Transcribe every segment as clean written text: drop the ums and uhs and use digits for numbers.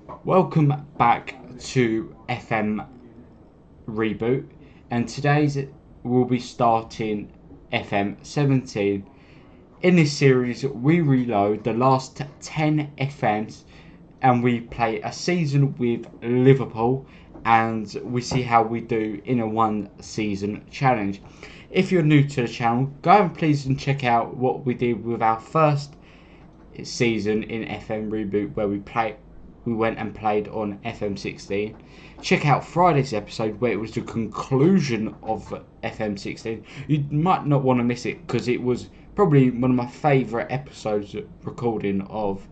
Welcome back to FM Reboot, and today's we'll be starting FM17. In this series, we reload the last 10 FMs and we play a season with Liverpool and we see how we do in a one season challenge. If you're new to the channel, go and please and check out what we did with our first season in FM Reboot, where we went and played on FM16. Check out Friday's episode where it was the conclusion of FM16. You might not want to miss it because it was probably one of my favourite episodes recording of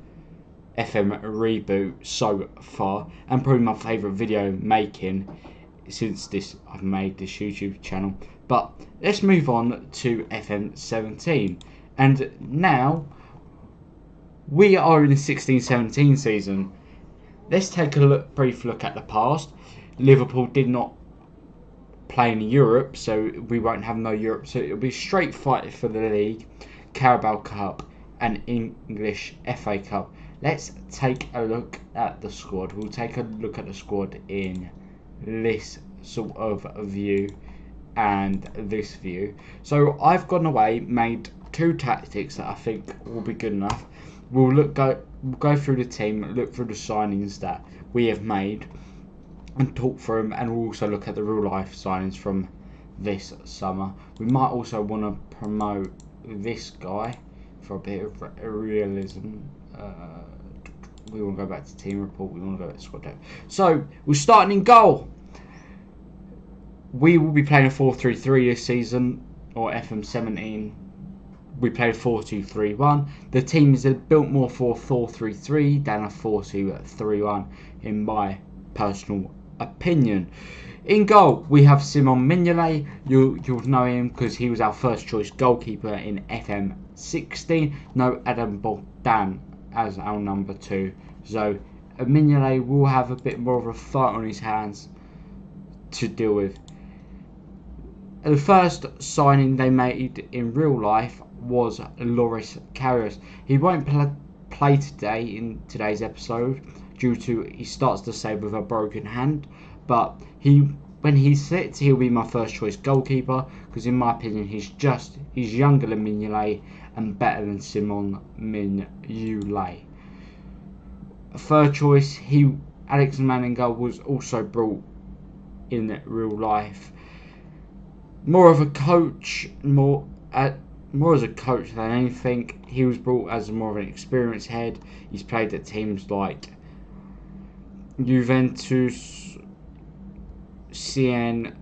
FM Reboot so far, and probably my favourite video making since I've made this YouTube channel. But let's move on to FM17, and now we are in the 16-17 season. Let's take a brief look at the past. Liverpool did not play in Europe, so we won't have no Europe. So it'll be straight fight for the league, Carabao Cup, and English FA Cup. Let's take a look at the squad. We'll take a look at the squad in this sort of view and this view. So I've gone away, made two tactics that I think will be good enough. We'll go through the team, look through the signings that we have made, and talk through them. And we'll also look at the real life signings from this summer. We might also want to promote this guy for a bit of realism. We want to go back to team report. We want to go back to squad depth. So we're starting in goal. We will be playing a 4-3-3 this season, or FM17. We played 4-2-3-1. The team is built more for 4-3-3 than a 4-2-3-1, in my personal opinion. In goal, we have Simon Mignolet. You'll know him because he was our first choice goalkeeper in FM16. No, Adam Bogdan as our number 2. So Mignolet will have a bit more of a fight on his hands to deal with. The first signing they made in real life was Karius. He won't play today in today's episode due to he starts the save with a broken hand, but when he sits, he'll be my first choice goalkeeper because in my opinion he's younger than Mignolet and better than Simon Mignolet. Third choice, Alex Manninger was also brought in real life. More as a coach than anything. He was brought as more of an experienced head. He's played at teams like Juventus, Siena,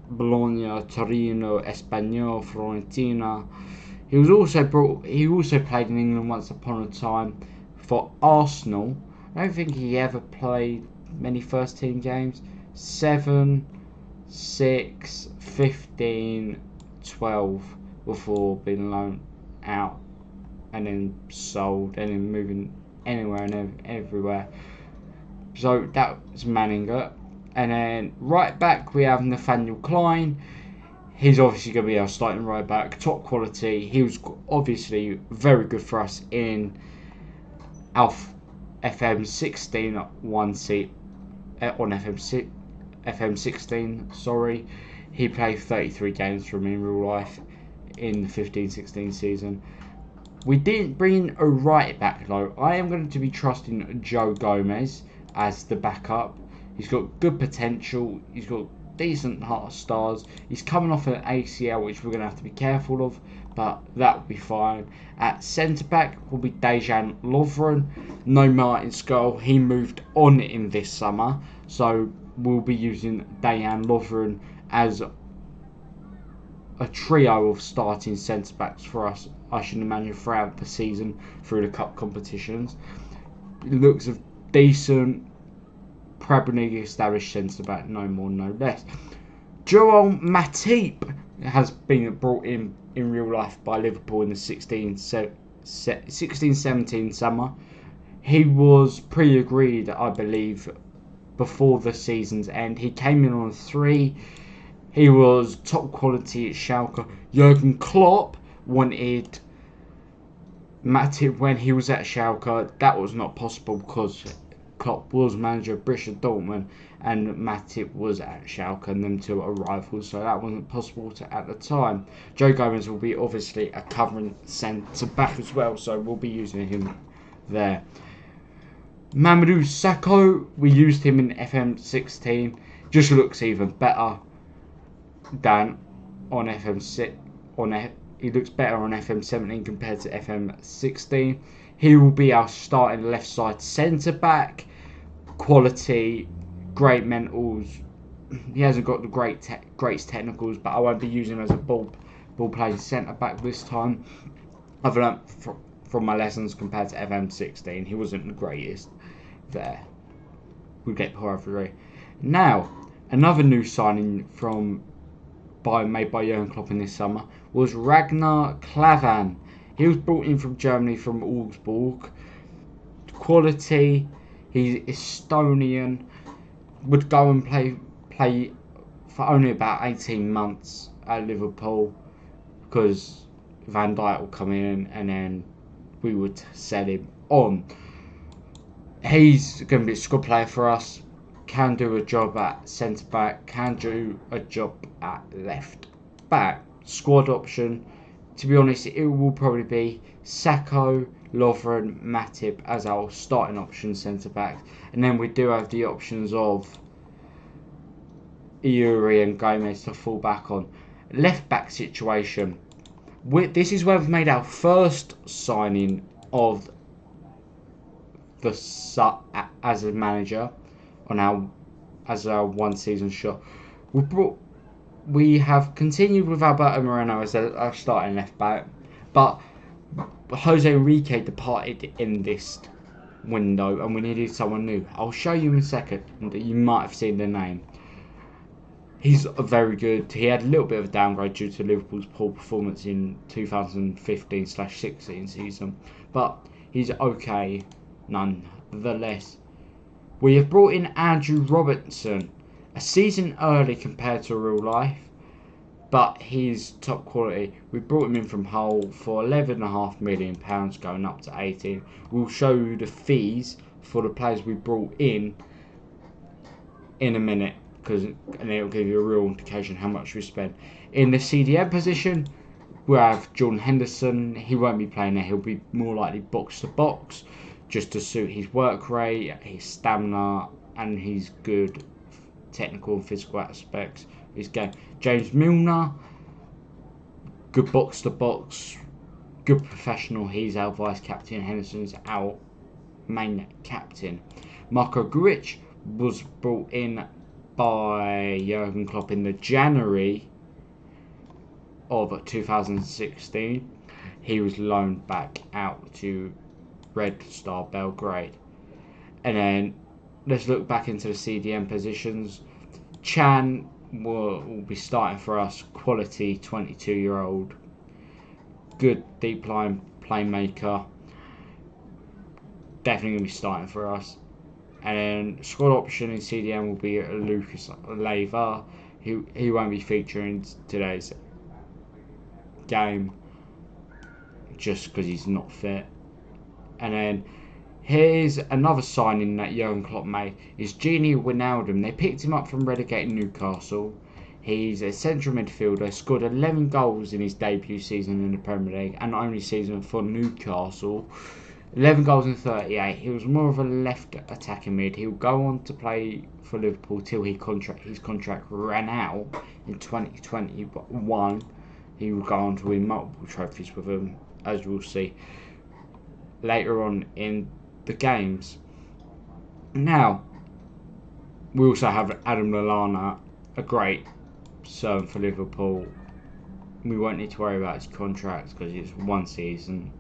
Bologna, Torino, Espanyol, Fiorentina. He also played in England once upon a time for Arsenal. I don't think he ever played many first team games. 7, 6, 15, 12 before being loaned out and then sold and then moving anywhere and everywhere. So that was Manninger. And then right back we have Nathaniel Klein. He's obviously going to be our starting right back, top quality. He was obviously very good for us in our FM16 one seat on FM16. Sorry, he played 33 games for me in real life in the 15-16 season. We didn't bring in a right back though. I am going to be trusting Joe Gomez as the backup. He's got good potential. He's got decent heart stars. He's coming off an ACL, which we're going to have to be careful of, but that will be fine. At centre back will be Dejan Lovren. No Martin Skull. He moved on in this summer, so we'll be using Dejan Lovren as a trio of starting centre backs for us, I should imagine, throughout the season through the cup competitions. It looks of decent Premier League established centre back, no more, no less. Joel Matip has been brought in real life by Liverpool in the 16-17 summer. He was pre-agreed, I believe, before the season's end. He came in on 3. He was top quality at Schalke. Jurgen Klopp wanted Matip when he was at Schalke. That was not possible because Klopp was manager of Borussia Dortmund and Matip was at Schalke, and them two are rivals, so that wasn't possible at the time. Joe Gomez will be obviously a covering centre back as well, so we'll be using him there. Mamadou Sakho, we used him in FM16, just looks even better than on FM6. He looks better on FM17 compared to FM16. He will be our starting left side centre back. Quality, great mentals. He hasn't got the greatest technicals, but I won't be using him as a ball playing centre back this time. I've learnt from my lessons compared to FM16. He wasn't the greatest there. We get poor every day. Now, another new signing made by Jurgen Klopp in this summer was Ragnar Klaven. He was brought in from Germany from Augsburg. Quality, he's Estonian. Would go and play for only about 18 months at Liverpool because Van Dijk will come in and then we would sell him on. He's going to be a squad player for us. Can do a job at centre back, can do a job at left back. Squad option, to be honest, it will probably be Sakho, Lovren, Matip as our starting option centre back, and then we do have the options of Yuri and Gomez to fall back on. Left back situation, this is where we've made our first signing of as a manager as our one season shot. We have continued with Alberto Moreno as our starting left back, but Jose Enrique departed in this window and we needed someone new. I'll show you in a second. You might have seen the name. He's very good. He had a little bit of a downgrade due to Liverpool's poor performance in 2015/16 season, but he's okay nonetheless. We have brought in Andrew Robertson, a season early compared to real life, but he's top quality. We brought him in from Hull for £11.5 million, going up to 18. We'll show you the fees for the players we brought in a minute, and it'll give you a real indication how much we spent. In the CDM position, we have Jordan Henderson. He won't be playing there. He'll be more likely box to box, just to suit his work rate, his stamina, and his good technical and physical aspects of his game. James Milner, good box to box, good professional. He's our vice captain. Henderson's our main captain. Marko Grujić was brought in by Jurgen Klopp in the January of 2016. He was loaned back out to Red Star Belgrade. And then let's look back into the CDM positions. Chan will be starting for us. Quality 22-year-old. Good deep line playmaker. Definitely going to be starting for us. And then squad option in CDM will be Lucas Leiva. He won't be featuring today's game just because he's not fit. And then here's another signing that Jurgen Klopp made is Wijnaldum. They picked him up from relegated Newcastle. He's a central midfielder, scored 11 goals in his debut season in the Premier League and only season for Newcastle. 11 goals in 38. He was more of a left attacking mid. He'll go on to play for Liverpool till his contract ran out in 2021. He will go on to win multiple trophies with them, as we'll see later on in the games. Now, we also have Adam Lallana, a great servant for Liverpool. We won't need to worry about his contract because it's one season.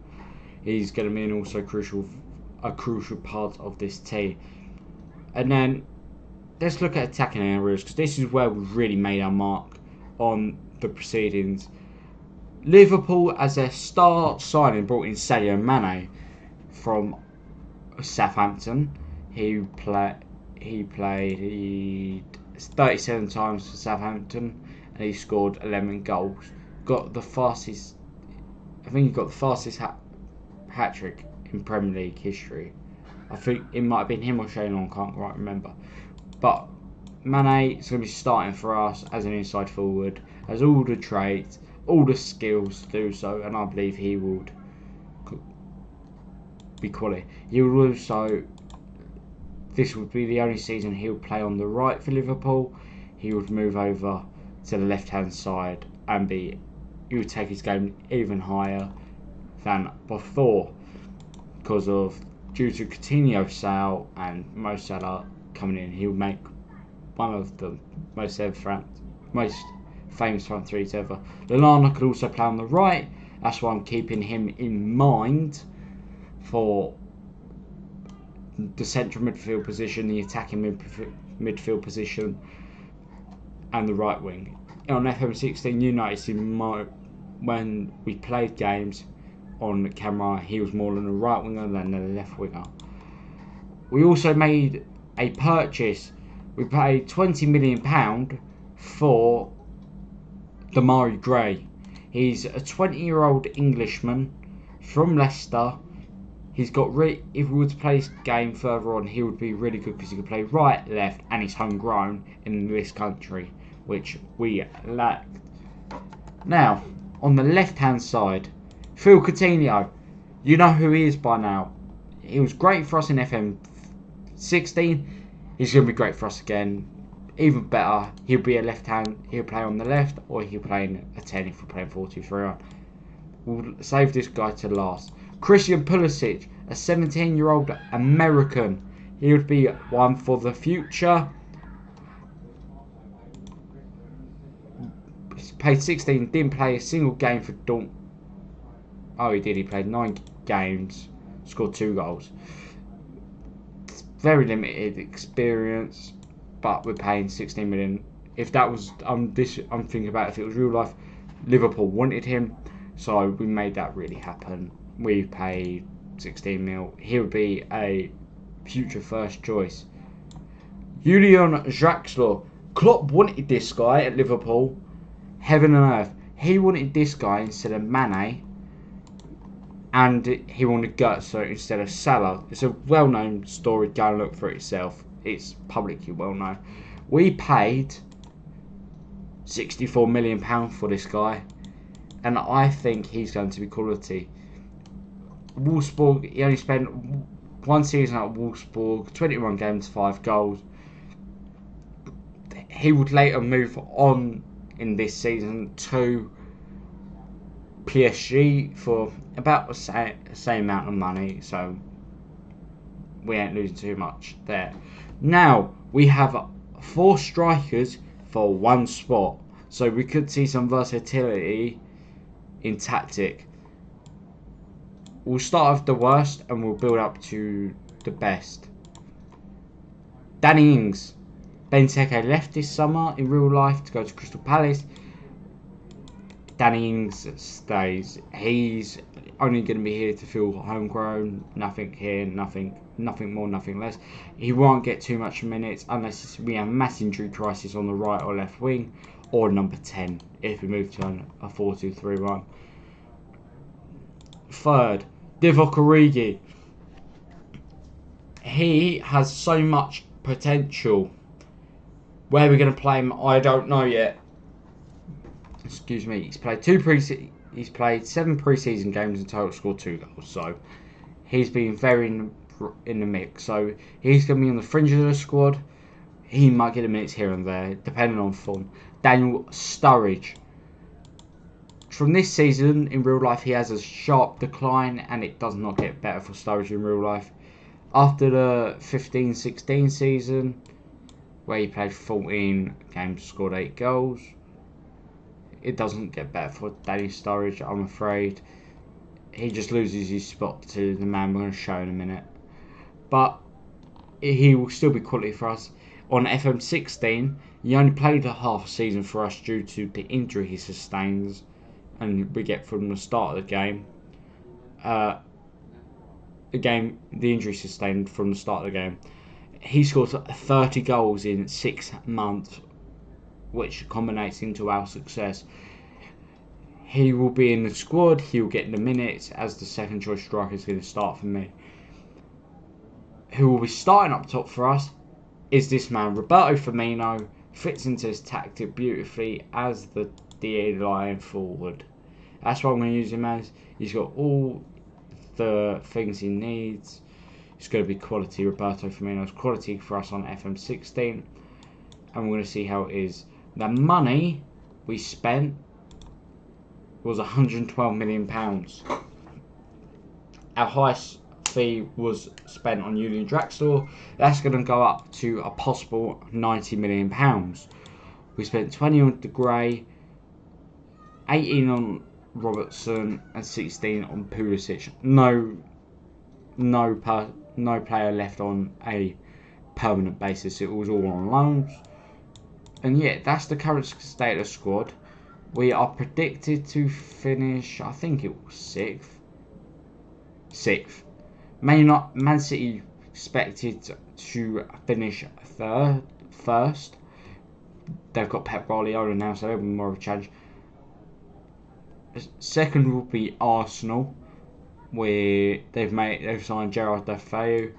He's going to be also a crucial part of this team. And then let's look at attacking areas because this is where we've really made our mark on the proceedings. Liverpool, as their star signing, brought in Sadio Mane from Southampton. He played 37 times for Southampton and he scored 11 goals. Got the fastest. I think he got the fastest hat trick in Premier League history I think it might have been him or Shane Long, can't quite remember. But Mane is going to be starting for us as an inside forward, has all the traits, all the skills to do so, and I believe he would be quality. He would also, this would be the only season he would play on the right for Liverpool. He would move over to the left hand side and he would take his game even higher than before, because of due to Coutinho's sale and Mo Salah coming in, he would make one of the most famous front threes ever. Lallana could also play on the right. That's why I'm keeping him in mind for the central midfield position, the attacking midfield position, and the right wing. On FM16, you noticed when we played games on camera, he was more than a right winger than a left winger. We also made a purchase. We paid £20 million for Demarai Gray. He's a 20-year-old Englishman from Leicester. He's got if we were to play this game further on, he would be really good because he could play right, left, and he's homegrown in this country, which we lacked. Now, on the left-hand side, Phil Coutinho. You know who he is by now. He was great for us in FM16. He's going to be great for us again. Even better, he'll be a left hand. He'll play on the left, or he'll play in a 10 if we're playing 4-2-3-1. We'll save this guy to last. Christian Pulisic, a 17-year-old American. He would be one for the future. He played 16, didn't play a single game for Dortmund. Oh, he did. He played 9 games, scored 2 goals. Very limited experience, but we're paying 16 million. If that was, I'm thinking about if it was real life, Liverpool wanted him, so we made that really happen. We paid 16 mil. He would be a future first choice. Julian Draxler. Klopp wanted this guy at Liverpool. Heaven and earth. He wanted this guy instead of Mane. And he wanted Götze instead of Salah. It's a well-known story. Go and look for it yourself. It's publicly well-known. We paid £64 million for this guy. And I think he's going to be quality. Wolfsburg, he only spent one season at Wolfsburg, 21 games, 5 goals. He would later move on in this season to PSG for about the same amount of money, so we ain't losing too much there. Now, we have 4 strikers for 1 spot, so we could see some versatility in tactic. We'll start with the worst and we'll build up to the best. Danny Ings. Benteke left this summer in real life to go to Crystal Palace. Danny Ings stays. He's only going to be here to feel homegrown. Nothing here, nothing more, nothing less. He won't get too much minutes unless we have a mass injury crisis on the right or left wing, or number 10 if we move to a 4-2-3-1. Third, Divock Origi. He has so much potential. Where we're going to play him, I don't know yet. Excuse me. He's played 7 pre-season games in total, scored 2 goals. So he's been very in the mix. So he's going to be on the fringes of the squad. He might get a minutes here and there, depending on form. Daniel Sturridge. From this season, in real life, he has a sharp decline, and it does not get better for Sturridge in real life. After the 15-16 season, where he played 14 games, scored 8 goals, it doesn't get better for Danny Sturridge, I'm afraid. He just loses his spot to the man we're going to show in a minute. But he will still be quality for us. On FM16, he only played a half season for us due to the injury he sustains, and we get from the start of the game. The injury sustained from the start of the game. He scored 30 goals in 6 months, which culminates into our success. He will be in the squad. He will get the minutes as the second choice striker is going to start for me. who will be starting up top for us is this man, Roberto Firmino. Fits into his tactic beautifully as the DA line forward. That's what I'm going to use him as. He's got all the things he needs. It's going to be quality. Roberto Firmino's quality for us on FM16. And we're going to see how it is. The money we spent was £112 million. Our highest fee was spent on Julian Draxler. That's going to go up to a possible £90 million. We spent 20 on De Gray, 18 on Robertson, and 16 on Pulisic. No player left on a permanent basis. It was all on loans. And yeah, that's the current state of the squad. We are predicted to finish, I think it was 6th. Man City expected to finish first. They've got Pep Guardiola now, so there'll be more of a challenge. Second will be Arsenal, where they've signed Gerard Defoe.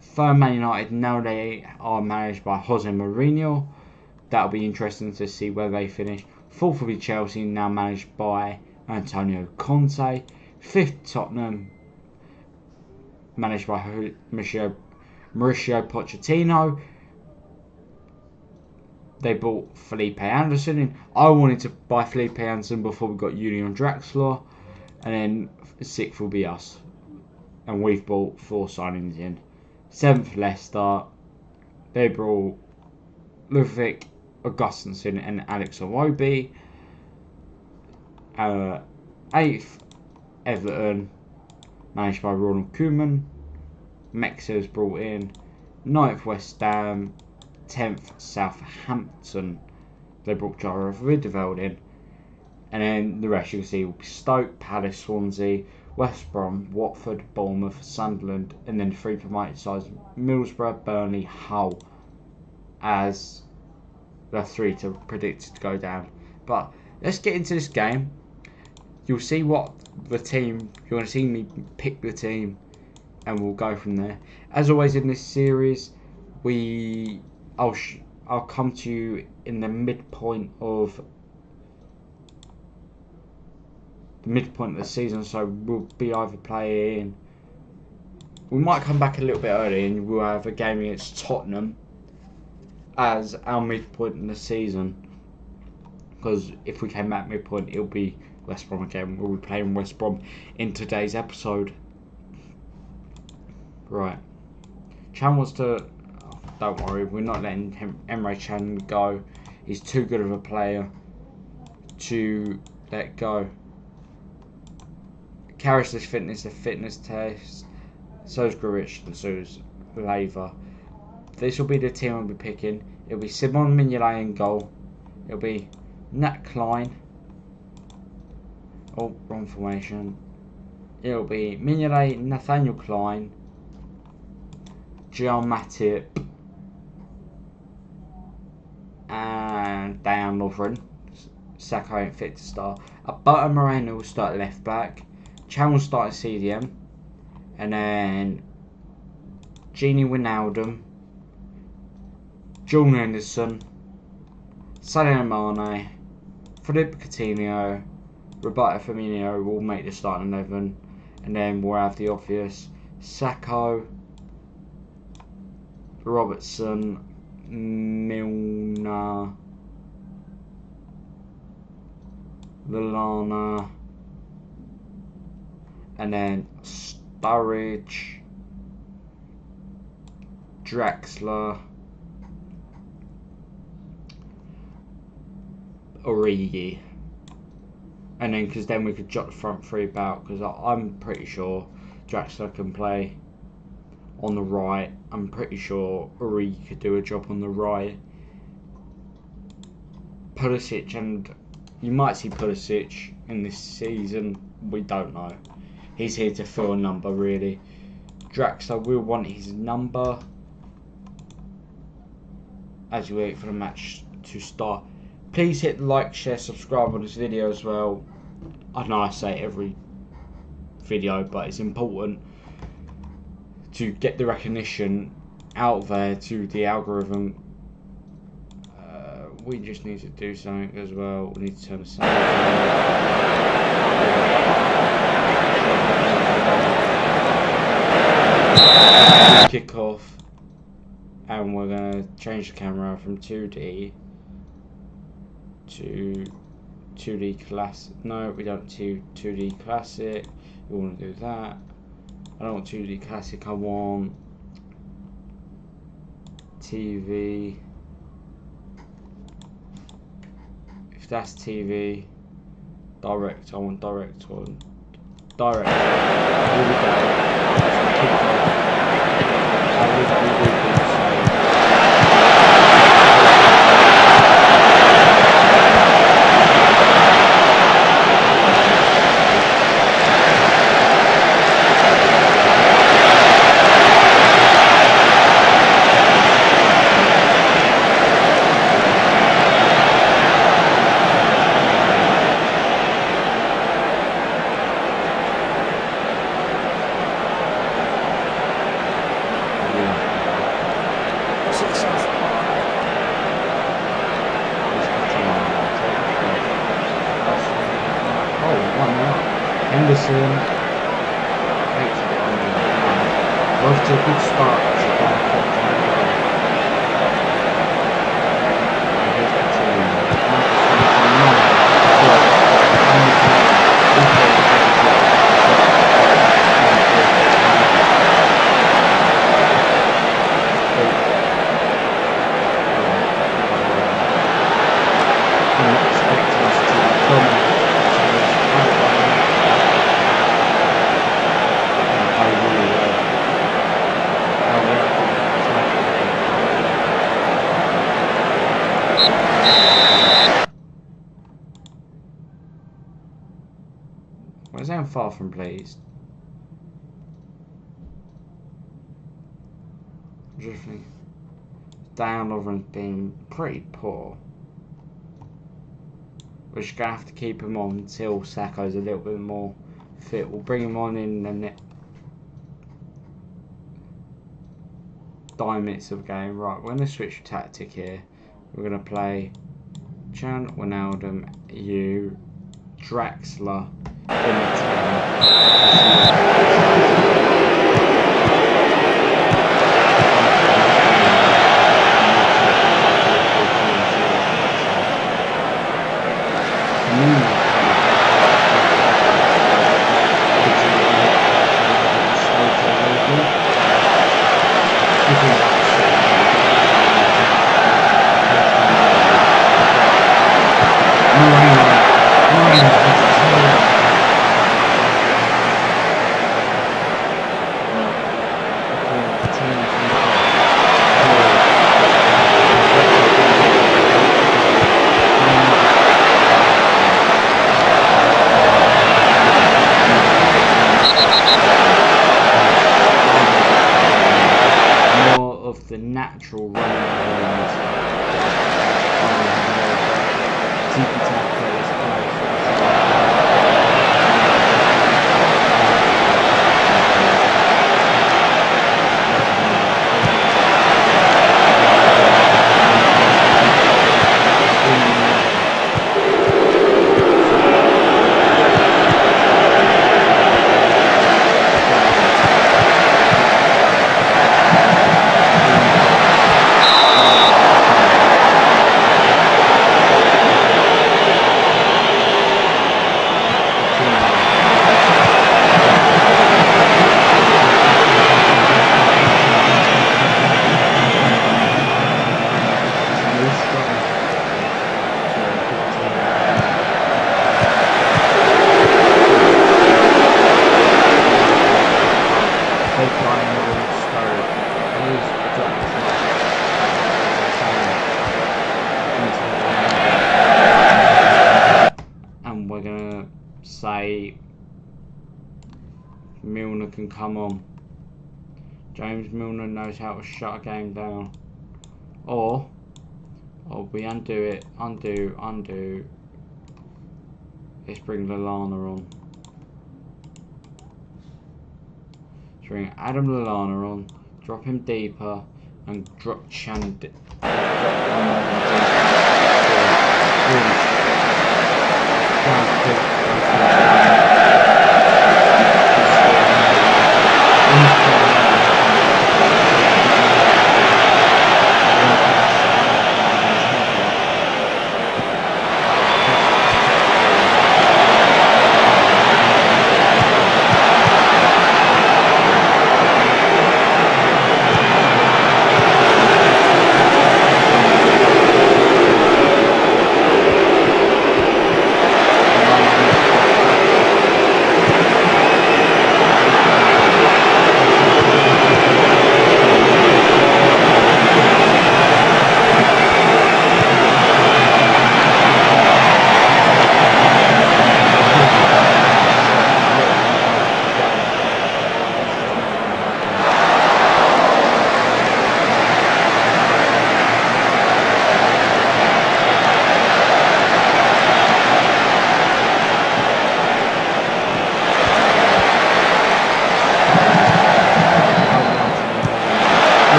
Third, Man United. Now they are managed by Jose Mourinho. That'll be interesting to see where they finish. Fourth will be Chelsea, now managed by Antonio Conte. Fifth, Tottenham, managed by Mauricio Pochettino. They bought Felipe Anderson in. I wanted to buy Felipe Anderson before we got Julian Draxler. And then sixth will be us. And we've bought 4 signings in. Seventh, Leicester. They brought Ludwig Augustinsson and Alex Iwobi. 8th, Everton, managed by Ronald Koeman. Mexer's brought in. 9th, West Ham. 10th, Southampton. They brought Jara Videveld in. And then the rest you can see will be Stoke, Palace, Swansea, West Brom, Watford, Bournemouth, Sunderland, and then 3 promoted sides, Middlesbrough, Burnley, Hull, as the 3 predicted to go down. But let's get into this game. You'll see what the team, you're going to see me pick the team, and we'll go from there. As always in this series, I'll come to you in the midpoint of the season, so we'll be either playing, we might come back a little bit early and we'll have a game against Tottenham as our midpoint in the season, because if we came back midpoint it'll be West Brom again. We'll be playing West Brom in today's episode. Right, Chan wants to, don't worry, we're not letting Emre Can go. He's too good of a player to let go. Karius' fitness, a fitness test. So is Grujić and so is Klaven. This will be the team I'll be picking. It'll be Simon Mignolet in goal. It'll be Nat Klein. Oh, wrong formation. It'll be Mignolet, Nathaniel Klein, Gian Matip, and Dan Lovren. Saka ain't fit to start. Alberto Moreno will start left back. Chan will start at CDM. And then Wijnaldum, Jordan Henderson, Sadio Mane, Philippe Coutinho, Roberto Firmino will make the starting 11. And then we'll have the obvious Sacco, Robertson, Milner, Lallana, and then Sturridge, Draxler, Origi. And then, because then we could jot the front 3 about, because I'm pretty sure Draxler can play on the right. I'm pretty sure Origi could do a job on the right. Pulisic, and you might see Pulisic in this season, we don't know. He's here to fill a number, really. Draxler will want his number as you wait for the match to start. Please hit like, share, subscribe on this video as well. I know I say it every video, but it's important. to get the recognition out there to the algorithm. We just need to do something as well. We need to turn the sound on. Kick off, and we're gonna change the camera from 2D to 2D classic. No, we don't do 2D classic. We want to do that. I don't want 2D classic. I want TV. If that's TV, direct. I want direct one. Direct. Here we go. Off to a good start. I'm far from pleased. Just think Wijnaldum's been pretty poor. We're just gonna have to keep him on until Saka's a little bit more fit. We'll bring him on in the next 9 minutes of the game. Right, we're gonna switch tactic here. We're gonna play Wijnaldum, you, Draxler. The natural running Milner can come on. James Milner knows how to shut a game down. Or we undo it. Undo. Let's bring Lallana on. to bring Adam Lallana on, drop him deeper, and drop Chand.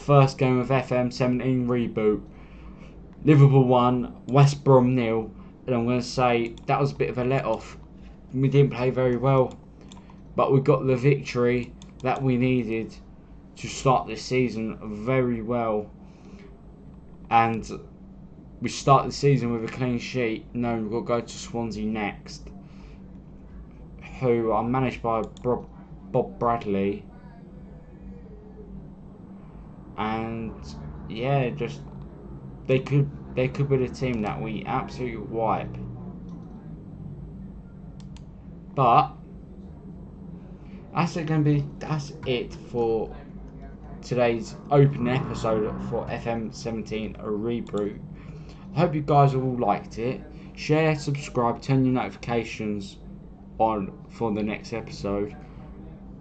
First game of FM17 Reboot. Liverpool 1, West Brom 0, and I'm going to say that was a bit of a let-off. We didn't play very well, but we got the victory that we needed to start this season very well. And we start the season with a clean sheet, knowing we've got to go to Swansea next, who are managed by Bob Bradley. And yeah, just they could be the team that we absolutely wipe. But that's it for today's opening episode for FM17 Reboot. I hope you guys all liked it. Share, subscribe, turn your notifications on for the next episode,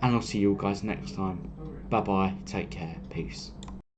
and I'll see you guys next time. Bye bye, take care, peace.